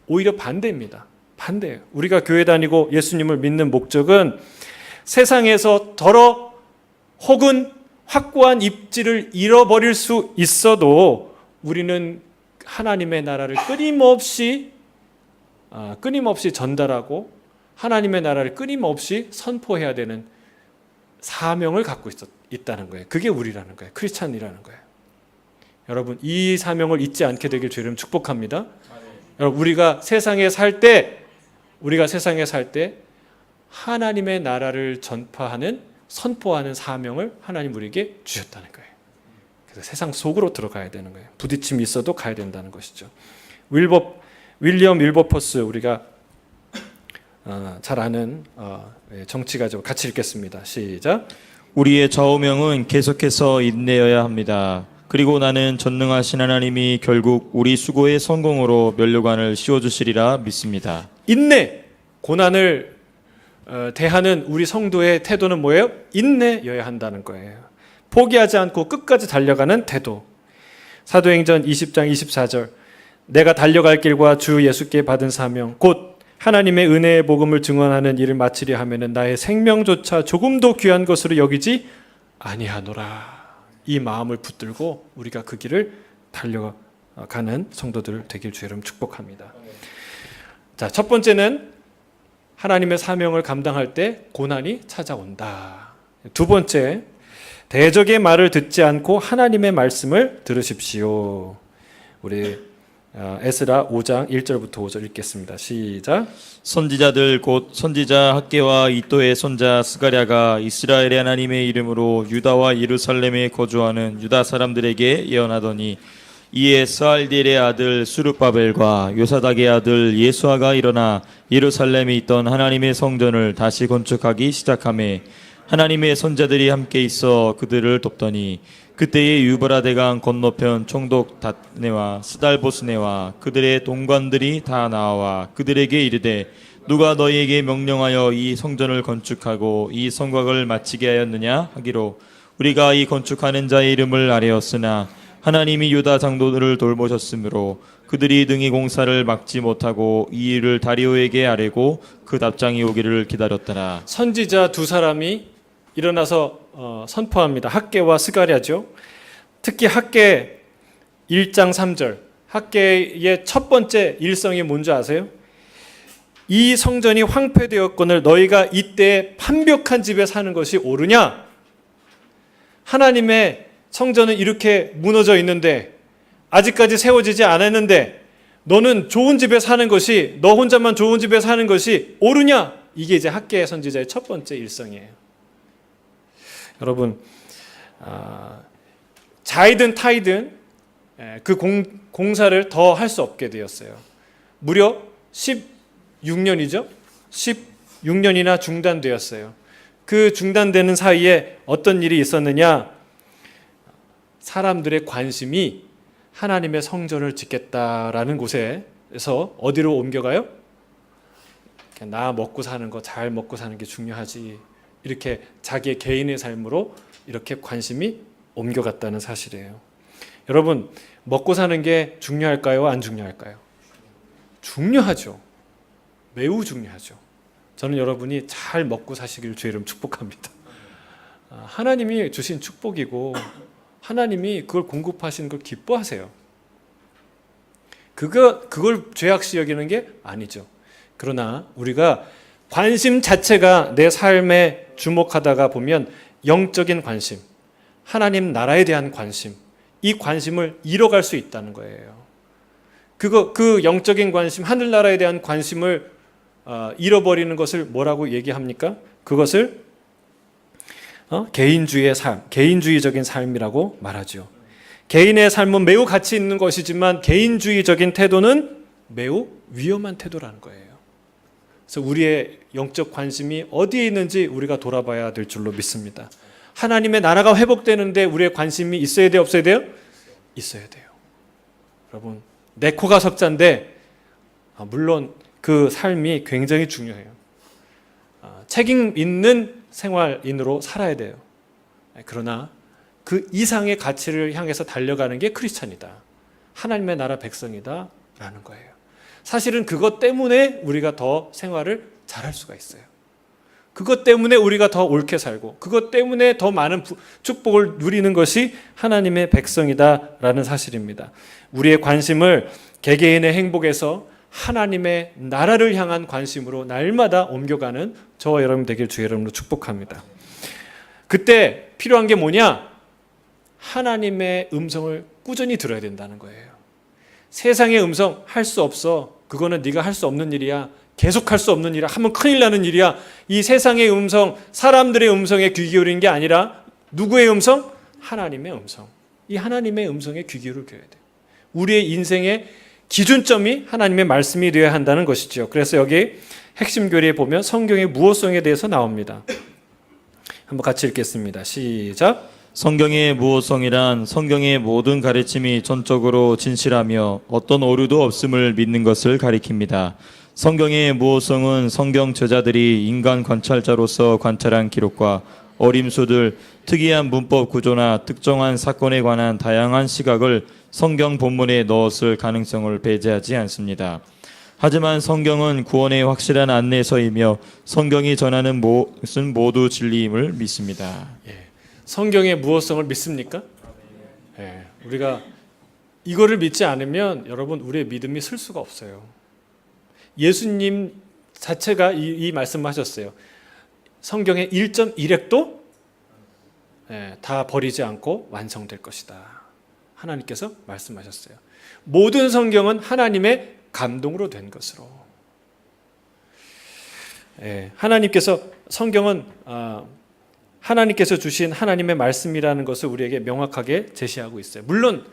오히려 반대입니다. 반대예요. 우리가 교회 다니고 예수님을 믿는 목적은 세상에서 덜어 혹은 확고한 입지를 잃어버릴 수 있어도 우리는 하나님의 나라를 끊임없이 전달하고 하나님의 나라를 끊임없이 선포해야 되는 사명을 갖고 있다는 거예요. 그게 우리라는 거예요. 크리스찬이라는 거예요. 여러분, 이 사명을 잊지 않게 되길 주님 축복합니다. 여러분, 우리가 세상에 살 때 하나님의 나라를 선포하는 사명을 하나님 우리에게 주셨다는 거예요. 그래서 세상 속으로 들어가야 되는 거예요. 부딪힘이 있어도 가야 된다는 것이죠. 윌리엄 윌버퍼스, 우리가 잘 아는 정치가죠. 같이 읽겠습니다. 시작.
우리의 좌우명은 계속해서 인내여야 합니다. 그리고 나는 전능하신 하나님이 결국 우리 수고의 성공으로 면류관을 씌워주시리라 믿습니다.
인내, 고난을 대하는 우리 성도의 태도는 뭐예요? 인내여야 한다는 거예요. 포기하지 않고 끝까지 달려가는 태도. 사도행전 20장 24절 내가 달려갈 길과 주 예수께 받은 사명 곧 하나님의 은혜의 복음을 증언하는 일을 마치려 하면은 나의 생명조차 조금도 귀한 것으로 여기지 아니하노라. 이 마음을 붙들고 우리가 그 길을 달려가는 성도들 되길 주의 이름 축복합니다. 자, 첫 번째는 하나님의 사명을 감당할 때 고난이 찾아온다. 두 번째, 대적의 말을 듣지 않고 하나님의 말씀을 들으십시오. 우리 에스라 5장 1절부터 5절 읽겠습니다. 시작.
선지자들 곧 선지자 학개와 이또의 손자 스가랴가 이스라엘의 하나님의 이름으로 유다와 예루살렘에 거주하는 유다 사람들에게 예언하더니 이에 스알디엘의 아들 수르바벨과 요사닥의 아들 예수아가 일어나 예루살렘에 있던 하나님의 성전을 다시 건축하기 시작하매 하나님의 선자들이 함께 있어 그들을 돕더니 그때에 유브라데강 건너편 총독 닷네와 스달보스네와 그들의 동관들이 다 나와 그들에게 이르되 누가 너희에게 명령하여 이 성전을 건축하고 이 성곽을 마치게 하였느냐 하기로 우리가 이 건축하는 자의 이름을 아뢰었으나 하나님이 유다 장로들을 돌보셨으므로 그들이 등이 공사를 막지 못하고 이 일을 다리오에게 아뢰고 그 답장이 오기를 기다렸더라.
선지자 두 사람이 일어나서 선포합니다. 학개와 스가랴죠. 특히 학개 1장 3절 학개의 첫 번째 일성이 뭔지 아세요? 이 성전이 황폐되었거늘 너희가 이때 판벽한 집에 사는 것이 옳으냐? 하나님의 성전은 이렇게 무너져 있는데 아직까지 세워지지 않았는데 너는 좋은 집에 사는 것이 너 혼자만 좋은 집에 사는 것이 옳으냐? 이게 이제 학개 선지자의 첫 번째 일성이에요. 여러분 자이든 타이든 그 공사를 더 할 수 없게 되었어요. 무려 16년이죠. 16년이나 중단되었어요. 그 중단되는 사이에 어떤 일이 있었느냐? 사람들의 관심이 하나님의 성전을 짓겠다라는 곳에서 어디로 옮겨가요? 나 먹고 사는 거, 잘 먹고 사는 게 중요하지. 이렇게 자기의 개인의 삶으로 이렇게 관심이 옮겨갔다는 사실이에요. 여러분, 먹고 사는 게 중요할까요? 안 중요할까요? 중요하죠. 매우 중요하죠. 저는 여러분이 잘 먹고 사시길 주의 이름 축복합니다. 하나님이 주신 축복이고 하나님이 그걸 공급하시는 걸 기뻐하세요. 그걸 죄악시 여기는 게 아니죠. 그러나 우리가 관심 자체가 내 삶에 주목하다가 보면 영적인 관심, 하나님 나라에 대한 관심, 이 관심을 잃어갈 수 있다는 거예요. 그 영적인 관심, 하늘나라에 대한 관심을 잃어버리는 것을 뭐라고 얘기합니까? 그것을 개인주의의 삶, 개인주의적인 삶이라고 말하죠. 개인의 삶은 매우 가치 있는 것이지만 개인주의적인 태도는 매우 위험한 태도라는 거예요. 그래서 우리의 영적 관심이 어디에 있는지 우리가 돌아봐야 될 줄로 믿습니다. 하나님의 나라가 회복되는데 우리의 관심이 있어야 돼요? 없어야 돼요? 있어야 돼요. 여러분, 내 코가 석자인데 물론 그 삶이 굉장히 중요해요. 책임 있는 생활인으로 살아야 돼요. 그러나 그 이상의 가치를 향해서 달려가는 게 크리스찬이다. 하나님의 나라 백성이다 라는 거예요. 사실은 그것 때문에 우리가 더 생활을 잘할 수가 있어요. 그것 때문에 우리가 더 옳게 살고 그것 때문에 더 많은 축복을 누리는 것이 하나님의 백성이다라는 사실입니다. 우리의 관심을 개개인의 행복에서 하나님의 나라를 향한 관심으로 날마다 옮겨가는 저와 여러분 되길 주의 이름으로 축복합니다. 그때 필요한 게 뭐냐? 하나님의 음성을 꾸준히 들어야 된다는 거예요. 세상의 음성 할 수 없어. 그거는 네가 할 수 없는 일이야. 계속 할 수 없는 일이야. 하면 큰일 나는 일이야. 이 세상의 음성, 사람들의 음성에 귀 기울이는 게 아니라 누구의 음성? 하나님의 음성. 이 하나님의 음성에 귀 기울여야 돼. 우리의 인생의 기준점이 하나님의 말씀이 되어야 한다는 것이죠. 그래서 여기 핵심 교리에 보면 성경의 무호성에 대해서 나옵니다. 한번 같이 읽겠습니다. 시작.
성경의 무호성이란 성경의 모든 가르침이 전적으로 진실하며 어떤 오류도 없음을 믿는 것을 가리킵니다. 성경의 무호성은 성경 저자들이 인간 관찰자로서 관찰한 기록과 어림수들, 특이한 문법 구조나 특정한 사건에 관한 다양한 시각을 성경 본문에 넣었을 가능성을 배제하지 않습니다. 하지만 성경은 구원의 확실한 안내서이며 성경이 전하는 것은 모두 진리임을 믿습니다.
성경의 무호성을 믿습니까? 우리가 이거를 믿지 않으면 여러분 우리의 믿음이 설 수가 없어요. 예수님 자체가 이 말씀을 하셨어요. 성경의 1.1획도 다 버리지 않고 완성될 것이다. 하나님께서 말씀하셨어요. 모든 성경은 하나님의 감동으로 된 것으로. 하나님께서 성경은 하나님께서 주신 하나님의 말씀이라는 것을 우리에게 명확하게 제시하고 있어요. 물론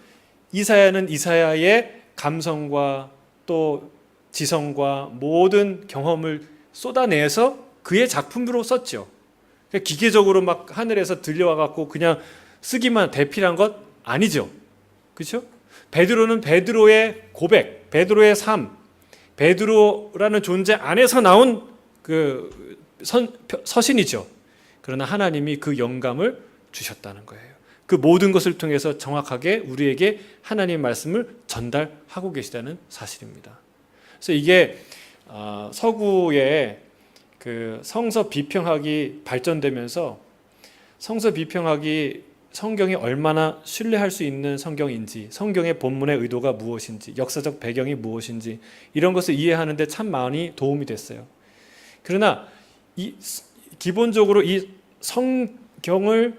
이사야는 이사야의 감성과 또 지성과 모든 경험을 쏟아내서 그의 작품으로 썼죠. 기계적으로 막 하늘에서 들려와 갖고 그냥 쓰기만 대필한 것 아니죠. 그렇죠? 베드로는 베드로의 고백, 베드로의 삶, 베드로라는 존재 안에서 나온 그 서신이죠. 그러나 하나님이 그 영감을 주셨다는 거예요. 그 모든 것을 통해서 정확하게 우리에게 하나님의 말씀을 전달하고 계시다는 사실입니다. 그래서 이게 서구의 그 성서 비평학이 발전되면서 성서 비평학이 성경이 얼마나 신뢰할 수 있는 성경인지, 성경의 본문의 의도가 무엇인지, 역사적 배경이 무엇인지 이런 것을 이해하는 데 참 많이 도움이 됐어요. 그러나 기본적으로 이 성경을,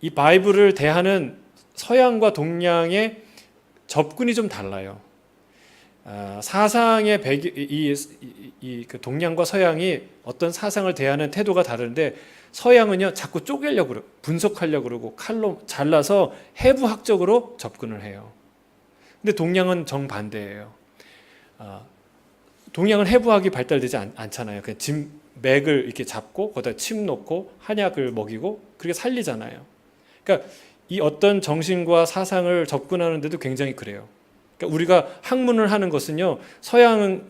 이 바이블을 대하는 서양과 동양의 접근이 좀 달라요. 사상의 그 동양과 서양이 어떤 사상을 대하는 태도가 다른데, 서양은요 자꾸 쪼개려고 그러고 분석하려고 그러고 칼로 잘라서 해부학적으로 접근을 해요. 근데 동양은 정반대예요. 동양은 해부학이 발달되지 않잖아요. 그냥 맥을 이렇게 잡고 거기다 침 놓고 한약을 먹이고 그렇게 살리잖아요. 그러니까 이 어떤 정신과 사상을 접근하는데도 굉장히 그래요. 그러니까 우리가 학문을 하는 것은요, 서양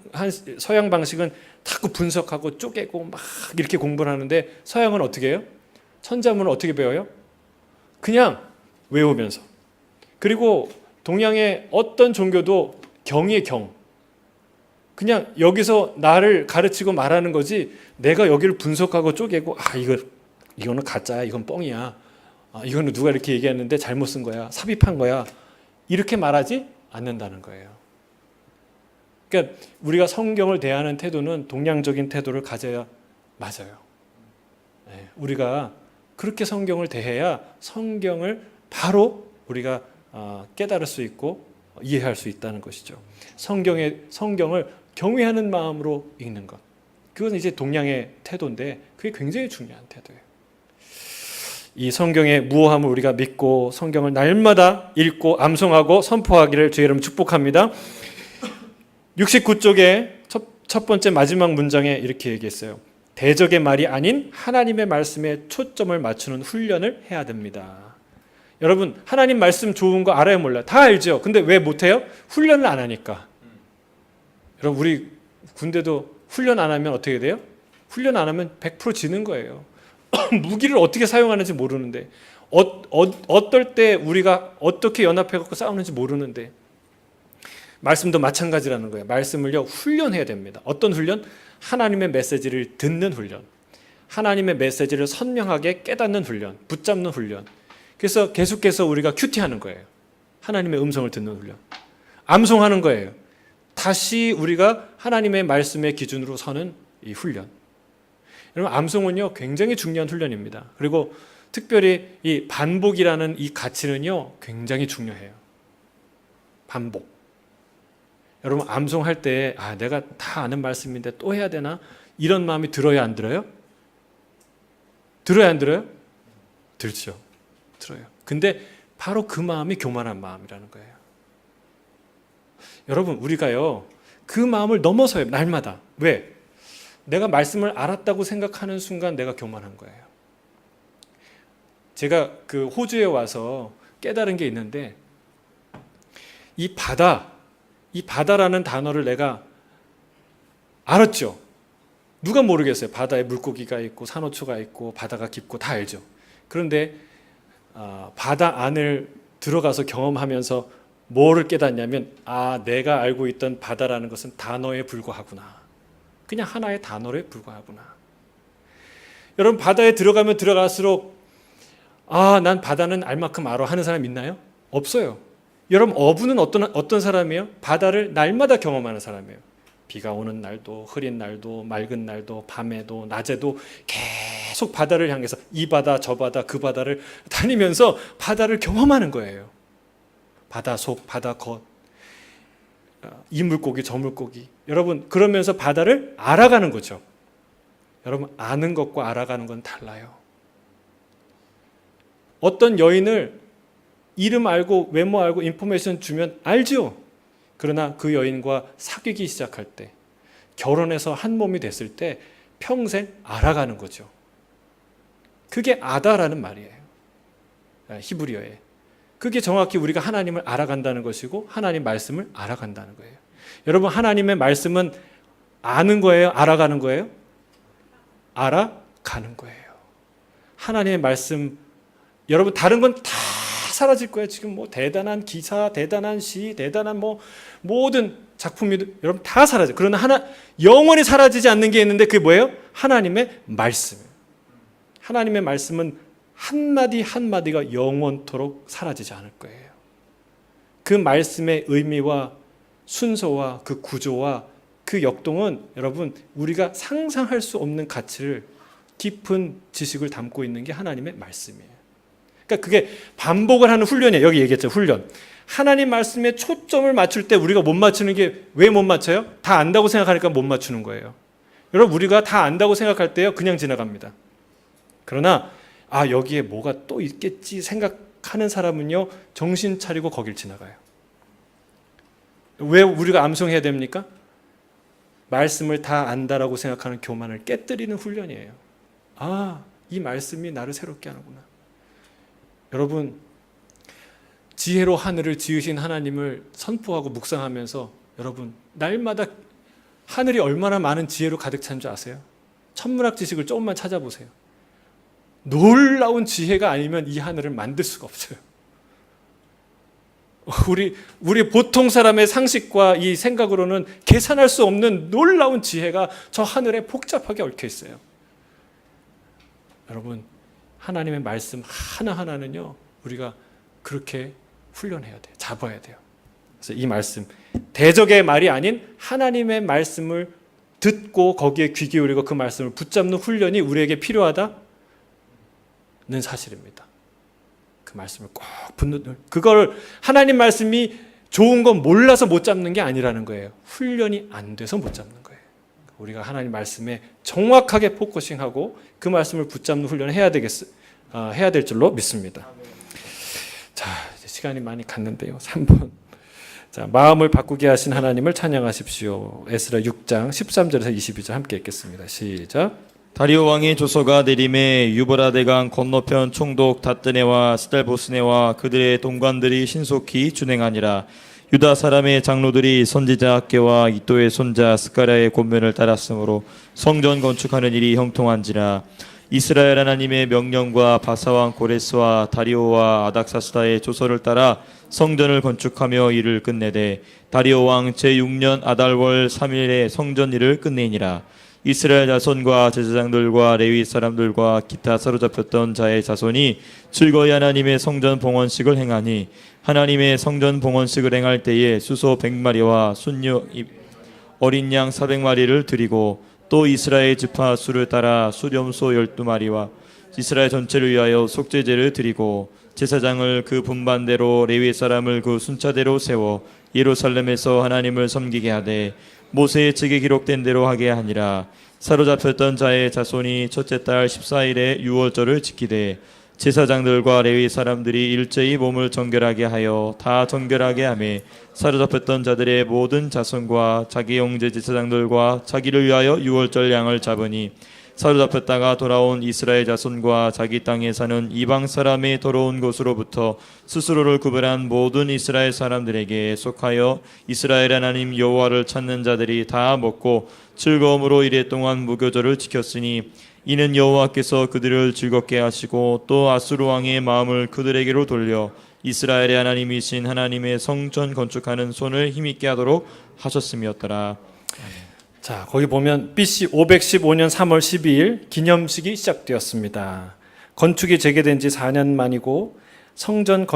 방식은 자꾸 분석하고 쪼개고 막 이렇게 공부를 하는데, 서양은 어떻게 해요? 천자문을 어떻게 배워요? 그냥 외우면서. 그리고 동양의 어떤 종교도 경이에요, 경. 그냥 여기서 나를 가르치고 말하는 거지, 내가 여기를 분석하고 쪼개고 이거는 가짜야, 이건 뻥이야, 이거는 누가 이렇게 얘기했는데 잘못 쓴 거야, 삽입한 거야, 이렇게 말하지 않는다는 거예요. 그러니까 우리가 성경을 대하는 태도는 동양적인 태도를 가져야 맞아요. 우리가 그렇게 성경을 대해야 성경을 바로 우리가 깨달을 수 있고 이해할 수 있다는 것이죠. 성경을 경외하는 마음으로 읽는 것, 그건 이제 동양의 태도인데 그게 굉장히 중요한 태도예요. 이 성경의 무오함을 우리가 믿고 성경을 날마다 읽고 암송하고 선포하기를 주의 이름 축복합니다. 69쪽에 첫 번째 마지막 문장에 이렇게 얘기했어요. 대적의 말이 아닌 하나님의 말씀에 초점을 맞추는 훈련을 해야 됩니다. 여러분, 하나님 말씀 좋은 거 알아요, 몰라요? 다 알죠. 근데 왜 못해요? 훈련을 안 하니까. 여러분, 우리 군대도 훈련 안 하면 어떻게 돼요? 훈련 안 하면 100% 지는 거예요. 무기를 어떻게 사용하는지 모르는데, 어떨 때 우리가 어떻게 연합해갖고 싸우는지 모르는데, 말씀도 마찬가지라는 거예요. 말씀을요 훈련해야 됩니다. 어떤 훈련? 하나님의 메시지를 듣는 훈련, 하나님의 메시지를 선명하게 깨닫는 훈련, 붙잡는 훈련. 그래서 계속해서 우리가 큐티하는 거예요. 하나님의 음성을 듣는 훈련, 암송하는 거예요. 다시 우리가 하나님의 말씀의 기준으로 서는 이 훈련. 여러분, 암송은요 굉장히 중요한 훈련입니다. 그리고 특별히 이 반복이라는 이 가치는요 굉장히 중요해요. 반복. 여러분, 암송할 때 내가 다 아는 말씀인데 또 해야 되나? 이런 마음이 들어요, 안 들어요? 들어요, 안 들어요? 들죠. 들어요. 근데 바로 그 마음이 교만한 마음이라는 거예요. 여러분, 우리가요 그 마음을 넘어서요, 날마다. 왜? 내가 말씀을 알았다고 생각하는 순간 내가 교만한 거예요. 제가 그 호주에 와서 깨달은 게 있는데, 이 바다라는 단어를 내가 알았죠? 누가 모르겠어요. 바다에 물고기가 있고 산호초가 있고 바다가 깊고 다 알죠. 그런데 바다 안을 들어가서 경험하면서 뭐를 깨닫냐면 내가 알고 있던 바다라는 것은 단어에 불과하구나. 그냥 하나의 단어에 불과하구나. 여러분 바다에 들어가면 들어갈수록 난 바다는 알 만큼 알아 하는 사람 있나요? 없어요. 여러분 어부는 어떤 사람이에요? 바다를 날마다 경험하는 사람이에요. 비가 오는 날도 흐린 날도 맑은 날도 밤에도 낮에도 계속 바다를 향해서 이 바다 저 바다 그 바다를 다니면서 바다를 경험하는 거예요. 바다 속 바다 겉 이 물고기 저 물고기. 여러분 그러면서 바다를 알아가는 거죠. 여러분 아는 것과 알아가는 건 달라요. 어떤 여인을 이름 알고 외모 알고 인포메이션 주면 알죠. 그러나 그 여인과 사귀기 시작할 때, 결혼해서 한 몸이 됐을 때 평생 알아가는 거죠. 그게 아다라는 말이에요. 히브리어에. 그게 정확히 우리가 하나님을 알아간다는 것이고 하나님 말씀을 알아간다는 거예요. 여러분 하나님의 말씀은 아는 거예요? 알아가는 거예요? 알아가는 거예요. 하나님의 말씀, 여러분 다른 건 다 사라질 거예요. 지금 뭐 대단한 기사, 대단한 시, 대단한 뭐 모든 작품이 여러분 다 사라져요. 그러나 영원히 사라지지 않는 게 있는데 그게 뭐예요? 하나님의 말씀. 하나님의 말씀은 한마디 한마디가 영원토록 사라지지 않을 거예요. 그 말씀의 의미와 순서와 그 구조와 그 역동은 여러분 우리가 상상할 수 없는 가치를 깊은 지식을 담고 있는 게 하나님의 말씀이에요. 그러니까 그게 반복을 하는 훈련이에요. 여기 얘기했죠. 훈련. 하나님 말씀에 초점을 맞출 때 우리가 못 맞추는 게 왜 못 맞춰요? 다 안다고 생각하니까 못 맞추는 거예요. 여러분 우리가 다 안다고 생각할 때요 그냥 지나갑니다. 그러나 여기에 뭐가 또 있겠지 생각하는 사람은요 정신 차리고 거길 지나가요. 왜 우리가 암송해야 됩니까? 말씀을 다 안다라고 생각하는 교만을 깨뜨리는 훈련이에요. 이 말씀이 나를 새롭게 하는구나. 여러분 지혜로 하늘을 지으신 하나님을 선포하고 묵상하면서 여러분 날마다 하늘이 얼마나 많은 지혜로 가득 찬 줄 아세요? 천문학 지식을 조금만 찾아보세요. 놀라운 지혜가 아니면 이 하늘을 만들 수가 없어요. 우리 보통 사람의 상식과 이 생각으로는 계산할 수 없는 놀라운 지혜가 저 하늘에 복잡하게 얽혀 있어요. 여러분 하나님의 말씀 하나하나는요 우리가 그렇게 훈련해야 돼요. 잡아야 돼요. 그래서 이 말씀 대적의 말이 아닌 하나님의 말씀을 듣고 거기에 귀 기울이고 그 말씀을 붙잡는 훈련이 우리에게 필요하다는 사실입니다. 그 말씀을 꼭 붙는, 그걸 하나님 말씀이 좋은 건 몰라서 못 잡는 게 아니라는 거예요. 훈련이 안 돼서 못 잡는 거예요. 우리가 하나님 말씀에 정확하게 포커싱하고 그 말씀을 붙잡는 훈련을 해야 될 줄로 믿습니다. 자, 이제 시간이 많이 갔는데요. 3번. 자, 마음을 바꾸게 하신 하나님을 찬양하십시오. 에스라 6장 13절에서 22절 함께 읽겠습니다. 시작.
다리오 왕의 조서가 내림에 유브라데강 건너편 총독 다뜨네와 스달보스네와 그들의 동관들이 신속히 준행하니라. 유다 사람의 장로들이 선지자 학계와 이또의 손자 스가랴의 권면을 따랐으므로 성전 건축하는 일이 형통한지라. 이스라엘 하나님의 명령과 바사왕 고레스와 다리오와 아닥사스다의 조서를 따라 성전을 건축하며 일을 끝내되 다리오 왕 제6년 아달월 3일에 성전 일을 끝내니라. 이스라엘 자손과 제사장들과 레위 사람들과 기타 사로잡혔던 자의 자손이 즐거이 하나님의 성전 봉헌식을 행하니 하나님의 성전 봉헌식을 행할 때에 수소 100마리와 순유 어린 양 400마리를 드리고 또 이스라엘 지파 수를 따라 수렴소 12마리와 이스라엘 전체를 위하여 속죄제를 드리고 제사장을 그 분반대로 레위 사람을 그 순차대로 세워 예루살렘에서 하나님을 섬기게 하되 모세의 책에 기록된 대로 하게 하니라. 사로잡혔던 자의 자손이 첫째 달 14일에 유월절을 지키되 제사장들과 레위 사람들이 일제히 몸을 정결하게 하여 다 정결하게 하며 사로잡혔던 자들의 모든 자손과 자기 형제 제사장들과 자기를 위하여 유월절 양을 잡으니 사로잡혔다가 돌아온 이스라엘 자손과 자기 땅에 사는 이방 사람의 더러운 것으로부터 스스로를 구별한 모든 이스라엘 사람들에게 속하여 이스라엘 하나님 여호와를 찾는 자들이 다 먹고 즐거움으로 이레 동안 무교절을 지켰으니 이는 여호와께서 그들을 즐겁게 하시고 또 아수르 왕의 마음을 그들에게로 돌려 이스라엘의 하나님이신 하나님의 성전 건축하는 손을 힘있게 하도록 하셨음이었더라.
자, 거기 보면 BC 515년 3월 12일 기념식이 시작되었습니다. 건축이 재개된 지 4년 만이고 성전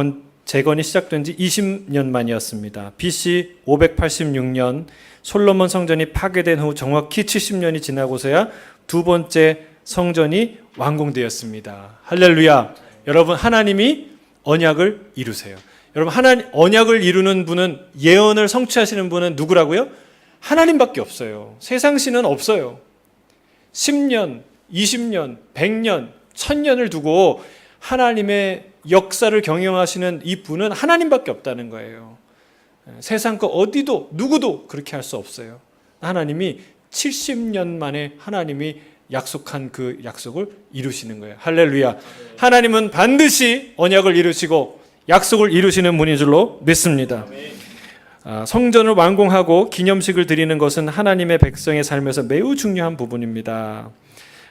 재건이 시작된 지 20년 만이었습니다. BC 586년 솔로몬 성전이 파괴된 후 정확히 70년이 지나고서야 두 번째 성전이 완공되었습니다. 할렐루야. 여러분, 하나님이 언약을 이루세요. 여러분, 하나님 언약을 이루는 분은, 예언을 성취하시는 분은 누구라고요? 하나님밖에 없어요. 세상 신은 없어요. 10년, 20년, 100년, 1000년을 두고 하나님의 역사를 경영하시는 이 분은 하나님밖에 없다는 거예요. 세상 거 어디도 누구도 그렇게 할 수 없어요. 하나님이 70년 만에 하나님이 약속한 그 약속을 이루시는 거예요. 할렐루야. 하나님은 반드시 언약을 이루시고 약속을 이루시는 분인 줄로 믿습니다. 성전을 완공하고 기념식을 드리는 것은 하나님의 백성의 삶에서 매우 중요한 부분입니다.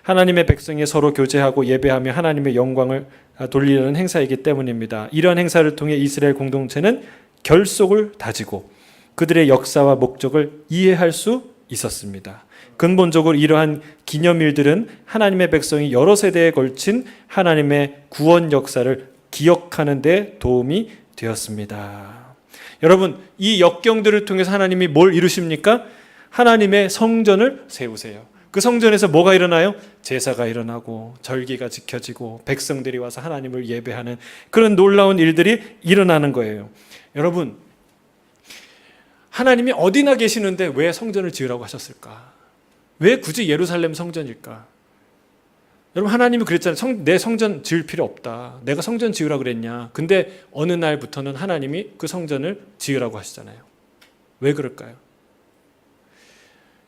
하나님의 백성이 서로 교제하고 예배하며 하나님의 영광을 돌리려는 행사이기 때문입니다. 이런 행사를 통해 이스라엘 공동체는 결속을 다지고 그들의 역사와 목적을 이해할 수 있었습니다. 근본적으로 이러한 기념일들은 하나님의 백성이 여러 세대에 걸친 하나님의 구원 역사를 기억하는 데 도움이 되었습니다. 여러분, 이 역경들을 통해서 하나님이 뭘 이루십니까? 하나님의 성전을 세우세요. 그 성전에서 뭐가 일어나요? 제사가 일어나고 절기가 지켜지고 백성들이 와서 하나님을 예배하는 그런 놀라운 일들이 일어나는 거예요. 여러분, 하나님이 어디나 계시는데 왜 성전을 지으라고 하셨을까? 왜 굳이 예루살렘 성전일까? 여러분, 하나님이 그랬잖아요. 내 성전 지을 필요 없다. 내가 성전 지으라 그랬냐? 근데 어느 날부터는 하나님이 그 성전을 지으라고 하시잖아요. 왜 그럴까요?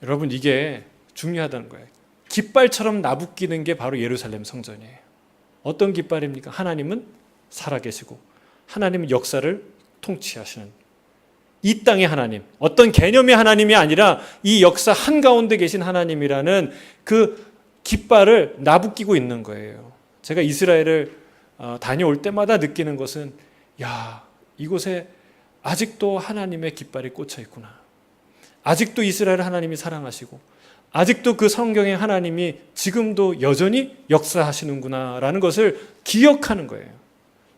여러분, 이게 중요하다는 거예요. 깃발처럼 나부끼는 게 바로 예루살렘 성전이에요. 어떤 깃발입니까? 하나님은 살아계시고 하나님은 역사를 통치하시는 이 땅의 하나님, 어떤 개념의 하나님이 아니라 이 역사 한가운데 계신 하나님이라는 그 깃발을 나부끼고 있는 거예요. 제가 이스라엘을 다녀올 때마다 느끼는 것은, 야, 이곳에 아직도 하나님의 깃발이 꽂혀 있구나. 아직도 이스라엘을 하나님이 사랑하시고 아직도 그 성경의 하나님이 지금도 여전히 역사하시는구나 라는 것을 기억하는 거예요.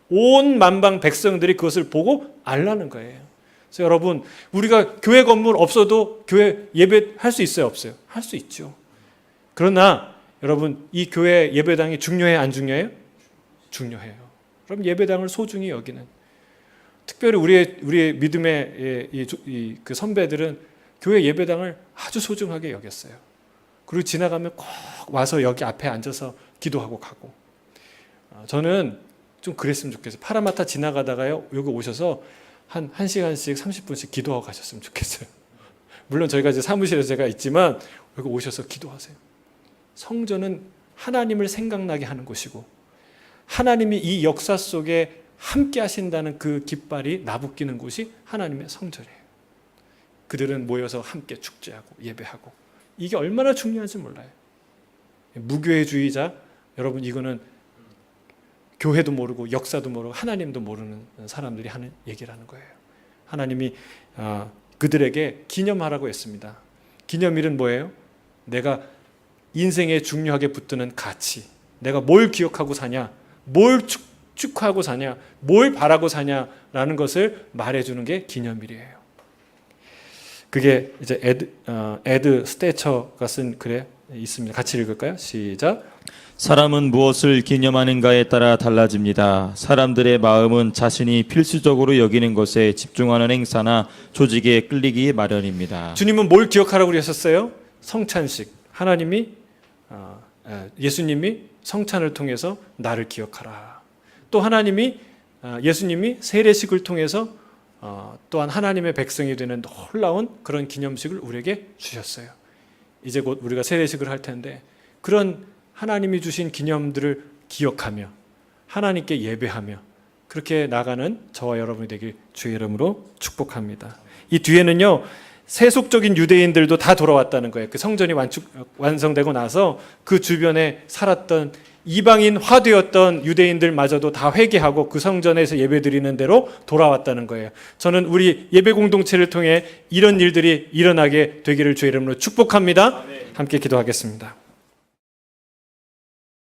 온 만방 백성들이 그것을 보고 알라는 거예요. 그래서 여러분, 우리가 교회 건물 없어도 교회 예배할 수 있어요, 없어요? 할 수 있죠. 그러나 여러분, 이 교회 예배당이 중요해요, 안 중요해요? 중요해요. 그럼 예배당을 소중히 여기는, 특별히 우리의 믿음의 그 선배들은 교회 예배당을 아주 소중하게 여겼어요. 그리고 지나가면 꼭 와서 여기 앞에 앉아서 기도하고 가고. 저는 좀 그랬으면 좋겠어요. 파라마타 지나가다가요, 여기 오셔서 한 1시간씩 30분씩 기도하고 가셨으면 좋겠어요. 물론 저희가 이제 사무실에 제가 있지만 여기 오셔서 기도하세요. 성전은 하나님을 생각나게 하는 곳이고 하나님이 이 역사 속에 함께 하신다는 그 깃발이 나부끼는 곳이 하나님의 성전이에요. 그들은 모여서 함께 축제하고 예배하고, 이게 얼마나 중요한지 몰라요. 무교회주의자, 여러분, 이거는 교회도 모르고 역사도 모르고 하나님도 모르는 사람들이 하는 얘기라는 거예요. 하나님이 그들에게 기념하라고 했습니다. 기념일은 뭐예요? 내가 인생에 중요하게 붙드는 가치, 내가 뭘 기억하고 사냐, 뭘 축하하고 사냐, 뭘 바라고 사냐라는 것을 말해주는 게 기념일이에요. 그게 이제 에드 스테처가 쓴 글에 있습니다. 같이 읽을까요? 시작.
사람은 무엇을 기념하는가에 따라 달라집니다. 사람들의 마음은 자신이 필수적으로 여기는 것에 집중하는 행사나 조직에 끌리기 마련입니다.
주님은 뭘 기억하라고 그러셨어요? 성찬식. 하나님이 예수님이 성찬을 통해서 나를 기억하라. 또 하나님이 예수님이 세례식을 통해서 또한 하나님의 백성이 되는 놀라운 그런 기념식을 우리에게 주셨어요. 이제 곧 우리가 세례식을 할 텐데 그런 하나님이 주신 기념들을 기억하며 하나님께 예배하며 그렇게 나가는 저와 여러분이 되길 주의 이름으로 축복합니다. 이 뒤에는요, 세속적인 유대인들도 다 돌아왔다는 거예요. 그 성전이 완성되고 나서 그 주변에 살았던 이방인화되었던 유대인들마저도 다 회개하고 그 성전에서 예배드리는 대로 돌아왔다는 거예요. 저는 우리 예배 공동체를 통해 이런 일들이 일어나게 되기를 주의 이름으로 축복합니다. 함께 기도하겠습니다.